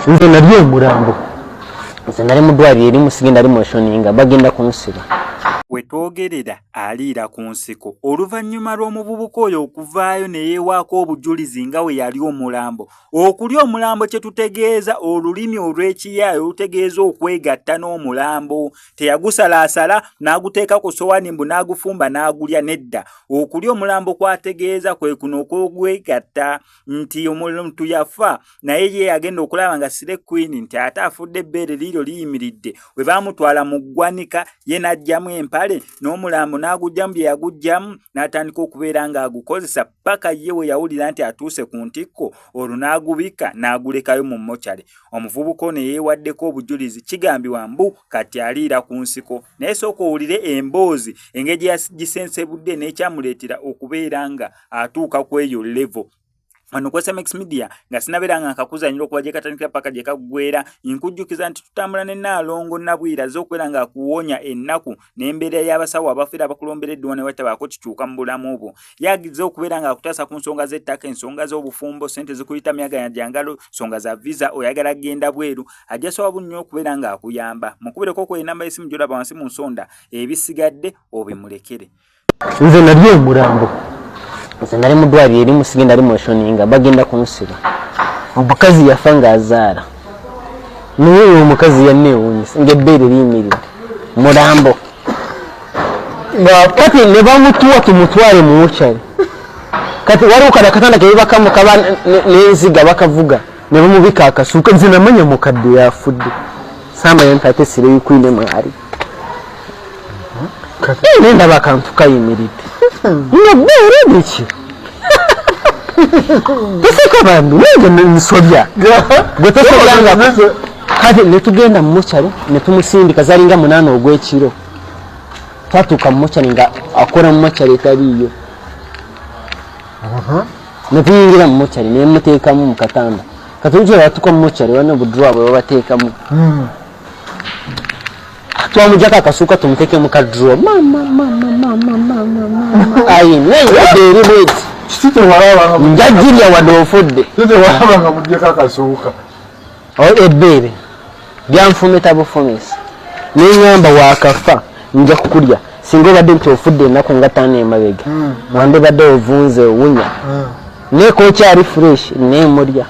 nze nali omulambo nze nali mudwaliro eri musigenda ali motioninga bagenda kunsiba wetwogerera aliira ku nsiko oluvannyuma lw'omuvubuka oyo okuvaayo ne yeewaako obujulizi nga we yali omulambo okuli omulambo kye tutegeeza olulimi olw'ekiyaayo lutegeeza okwegatta n'omulambo teyagusalaasala n'aguteeka ku sowaani mbu n'agufumba n'agulya nedda okuli omulambo kwategeeza kwe kuno okw'ogwegatta nti omuntu yafa naye ye agenda okulaba nga Sire Queen nti ate afudde ebbeere liiryo liyimiridde bwe baamutwala mu ggwanika ye n'ajjamu empale n'omulambo n'agujjamu bye yagujjamu n'atandika okubeera ng'agukozesa paka ye we yawulira nti atuuse ku ntikko olwo n'agubika n'agulekayo mu mokyale omuvubuka ono yeewaddeko obujulizi kigambibwa mbu kati aliira ku nsiko naye sooka owulire emboozi engeri gye gisensebudde n'ekyamuleetera okubeera nga atuuka ku eyo level Wano kwa SMX Media nga sinabeera nga nkakuzanyira okuba gye katandikira paka gye kaggweera nkujjukiza nti tutambula ne Nnaalongo Nabwira z'okubeera nga akuwonya ennaku n'embeera y'abasawo abafiira abakulombereddwa ne watabaako kikyuka mu bulamu bwo yagiza okubeera nga akutaasa ku nsonga z'ettaka ensonga z'obufumbo ssente zikuyita myaganya jangalo nsonga za visa oyagala genda bweru ajja sobola nnyo okubeera nga akuyamba mukubireko ku enamba y'essimu gy'olaba wansi mu nsonda ebisigadde obimulekere nze nali omulambo nze nali mudwaliro eri musigenda ali motioninga bagenda kunsiba omukazi yafa ng'azaala naye oyo omukazi yanneewuunyisa ng'ebbeere liyimiridde mulambo kati ne bamutuwa tumutwale mu mokyale kati waliwo kada katanda ke bakamu kaba n'enziga bakavuga ne bamubika akasuuka nze namanya mukadde yafudde saamanya nti ate Sire Queen mwali nendaba akantu kayimiridde ng'ebbeere biki teseka bandu nenge nsobya gwe tosobolanga kati ne tugenda mu mokyale ne tumusindika zalinga 8 ogw'ekiro twatuuka mu mokyale nga akola mu mokyale etaliiyo ne tuyingira mu mokyale ne muteekamu mu katanda kati ujja batuuka mu mokyale wana obudurwa bwe babateekamu twamujjako akasuuka tumuteeke mu kadurwa ayi naye ebbeere bweti njagirya wadde ofudde ebbeere byanfumita bufumisa nenyamba wakafa nja kukulya singa obadde nti ofudde ennaku nga 5 emabega wande badde ovunze owunya neeka okyali fresh nemulya